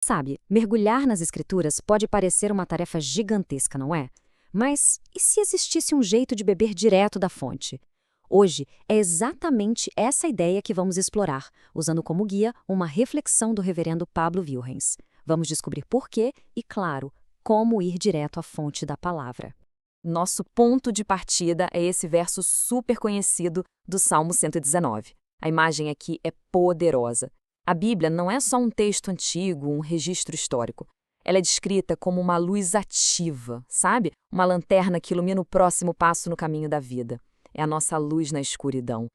Sabe, mergulhar nas escrituras pode parecer uma tarefa gigantesca, não é? Mas e se existisse um jeito de beber direto da fonte? Hoje é exatamente essa ideia que vamos explorar, usando como guia uma reflexão do reverendo Pablo Wilhens. Vamos descobrir por quê e, claro, como ir direto à fonte da palavra. Nosso ponto de partida é esse verso super conhecido do Salmo 119. A imagem aqui é poderosa. A Bíblia não é só um texto antigo, um registro histórico. Ela é descrita como uma luz ativa, sabe? Uma lanterna que ilumina o próximo passo no caminho da vida. É a nossa luz na escuridão.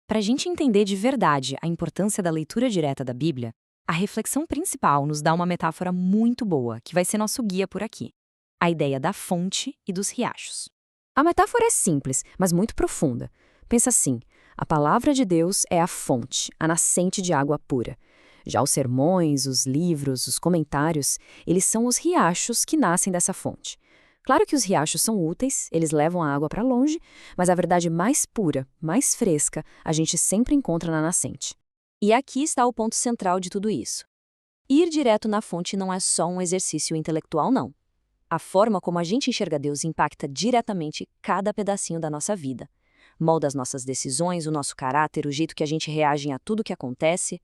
Para a gente entender de verdade a importância da leitura direta da Bíblia, a reflexão principal nos dá uma metáfora muito boa, que vai ser nosso guia por aqui. A ideia da fonte e dos riachos. A metáfora é simples, mas muito profunda. Pensa assim, a palavra de Deus é a fonte, a nascente de água pura. Já os sermões, os livros, os comentários, eles são os riachos que nascem dessa fonte. Claro que os riachos são úteis, eles levam a água para longe, mas a verdade mais pura, mais fresca, a gente sempre encontra na nascente. E aqui está o ponto central de tudo isso. Ir direto na fonte não é só um exercício intelectual, não. A forma como a gente enxerga Deus impacta diretamente cada pedacinho da nossa vida. Molda as nossas decisões, o nosso caráter, o jeito que a gente reage a tudo que acontece.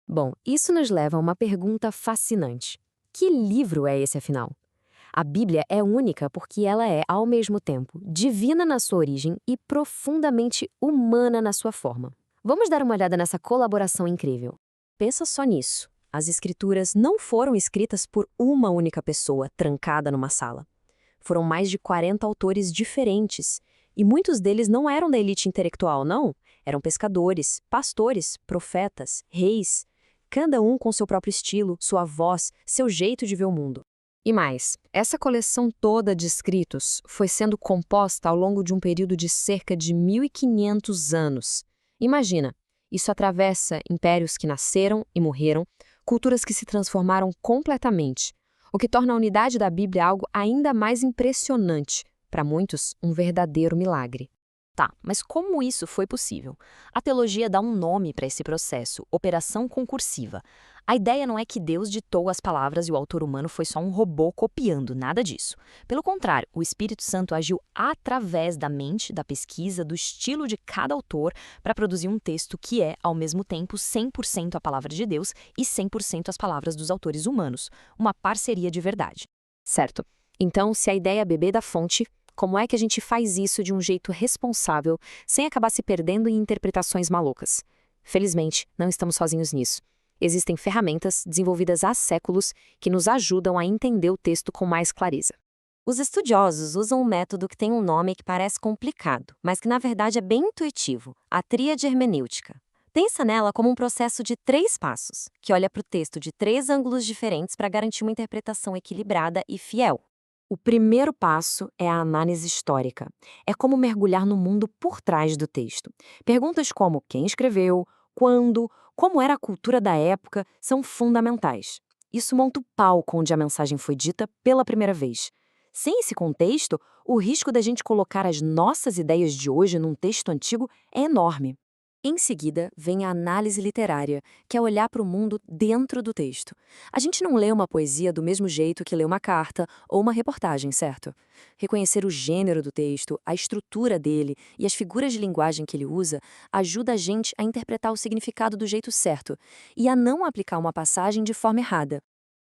Bom, isso nos leva a uma pergunta fascinante. Que livro é esse, afinal? A Bíblia é única porque ela é, ao mesmo tempo, divina na sua origem e profundamente humana na sua forma. Vamos dar uma olhada nessa colaboração incrível. Pensa só nisso. As Escrituras não foram escritas por uma única pessoa trancada numa sala. Foram mais de 40 autores diferentes, e muitos deles não eram da elite intelectual, não. Eram pescadores, pastores, profetas, reis, cada um com seu próprio estilo, sua voz, seu jeito de ver o mundo. E mais, essa coleção toda de escritos foi sendo composta ao longo de um período de cerca de 1.500 anos. Imagina, isso atravessa impérios que nasceram e morreram, culturas que se transformaram completamente, o que torna a unidade da Bíblia algo ainda mais impressionante, para muitos, um verdadeiro milagre. Tá, mas como isso foi possível? A teologia dá um nome para esse processo, operação concursiva. A ideia não é que Deus ditou as palavras e o autor humano foi só um robô copiando, nada disso. Pelo contrário, o Espírito Santo agiu através da mente, da pesquisa, do estilo de cada autor para produzir um texto que é, ao mesmo tempo, 100% a palavra de Deus e 100% as palavras dos autores humanos. Uma parceria de verdade. Certo. Então, se a ideia é beber da fonte, como é que a gente faz isso de um jeito responsável, sem acabar se perdendo em interpretações malucas? Felizmente, não estamos sozinhos nisso. Existem ferramentas desenvolvidas há séculos que nos ajudam a entender o texto com mais clareza. Os estudiosos usam um método que tem um nome que parece complicado, mas que na verdade é bem intuitivo, a tríade hermenêutica. Pensa nela como um processo de 3 passos, que olha para o texto de 3 ângulos diferentes para garantir uma interpretação equilibrada e fiel. O primeiro passo é a análise histórica. É como mergulhar no mundo por trás do texto. Perguntas como quem escreveu, quando, como era a cultura da época são fundamentais. Isso monta o palco onde a mensagem foi dita pela primeira vez. Sem esse contexto, o risco da gente colocar as nossas ideias de hoje num texto antigo é enorme. Em seguida, vem a análise literária, que é olhar para o mundo dentro do texto. A gente não lê uma poesia do mesmo jeito que lê uma carta ou uma reportagem, certo? Reconhecer o gênero do texto, a estrutura dele e as figuras de linguagem que ele usa ajuda a gente a interpretar o significado do jeito certo e a não aplicar uma passagem de forma errada.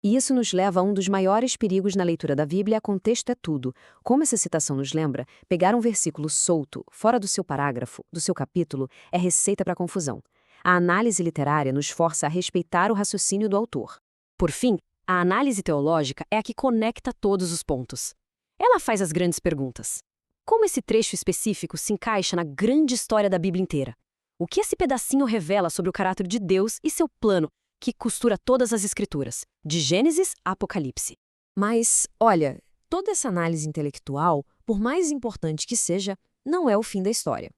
E isso nos leva a um dos maiores perigos na leitura da Bíblia: contexto é tudo. Como essa citação nos lembra, pegar um versículo solto, fora do seu parágrafo, do seu capítulo, é receita para confusão. A análise literária nos força a respeitar o raciocínio do autor. Por fim, a análise teológica é a que conecta todos os pontos. Ela faz as grandes perguntas. Como esse trecho específico se encaixa na grande história da Bíblia inteira? O que esse pedacinho revela sobre o caráter de Deus e seu plano, que costura todas as escrituras, de Gênesis a Apocalipse? Mas, olha, toda essa análise intelectual, por mais importante que seja, não é o fim da história.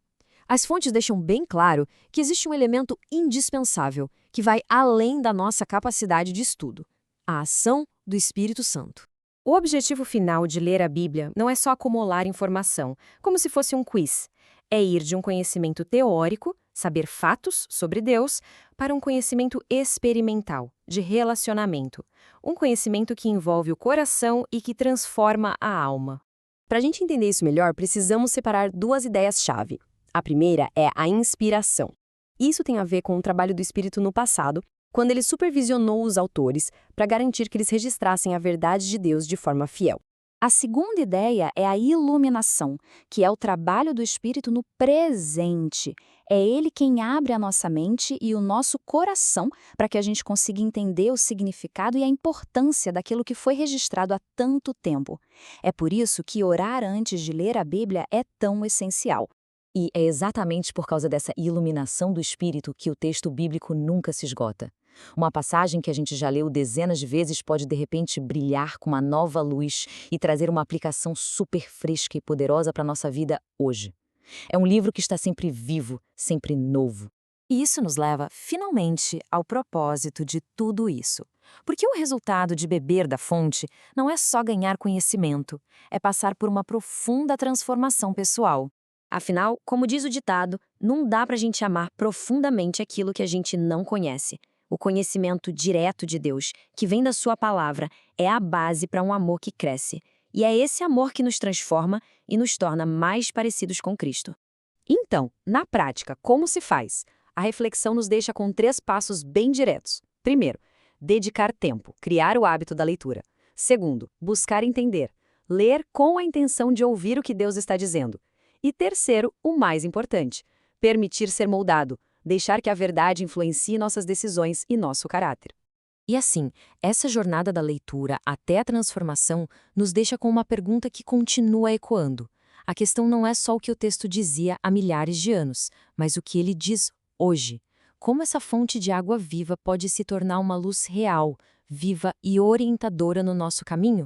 As fontes deixam bem claro que existe um elemento indispensável que vai além da nossa capacidade de estudo: a ação do Espírito Santo. O objetivo final de ler a Bíblia não é só acumular informação, como se fosse um quiz. É ir de um conhecimento teórico, saber fatos sobre Deus, para um conhecimento experimental, de relacionamento. Um conhecimento que envolve o coração e que transforma a alma. Para a gente entender isso melhor, precisamos separar duas ideias-chave. A primeira é a inspiração. Isso tem a ver com o trabalho do Espírito no passado, quando ele supervisionou os autores para garantir que eles registrassem a verdade de Deus de forma fiel. A segunda ideia é a iluminação, que é o trabalho do Espírito no presente. É ele quem abre a nossa mente e o nosso coração para que a gente consiga entender o significado e a importância daquilo que foi registrado há tanto tempo. É por isso que orar antes de ler a Bíblia é tão essencial. E é exatamente por causa dessa iluminação do Espírito que o texto bíblico nunca se esgota. Uma passagem que a gente já leu dezenas de vezes pode de repente brilhar com uma nova luz e trazer uma aplicação super fresca e poderosa para a nossa vida hoje. É um livro que está sempre vivo, sempre novo. E isso nos leva, finalmente, ao propósito de tudo isso. Porque o resultado de beber da fonte não é só ganhar conhecimento, é passar por uma profunda transformação pessoal. Afinal, como diz o ditado, não dá para a gente amar profundamente aquilo que a gente não conhece. O conhecimento direto de Deus, que vem da sua palavra, é a base para um amor que cresce. E é esse amor que nos transforma e nos torna mais parecidos com Cristo. Então, na prática, como se faz? A reflexão nos deixa com 3 passos bem diretos. Primeiro, dedicar tempo, criar o hábito da leitura. Segundo, buscar entender, ler com a intenção de ouvir o que Deus está dizendo. E terceiro, o mais importante, permitir ser moldado, deixar que a verdade influencie nossas decisões e nosso caráter. E assim, essa jornada da leitura até a transformação nos deixa com uma pergunta que continua ecoando. A questão não é só o que o texto dizia há milhares de anos, mas o que ele diz hoje. Como essa fonte de água viva pode se tornar uma luz real, viva e orientadora no nosso caminho?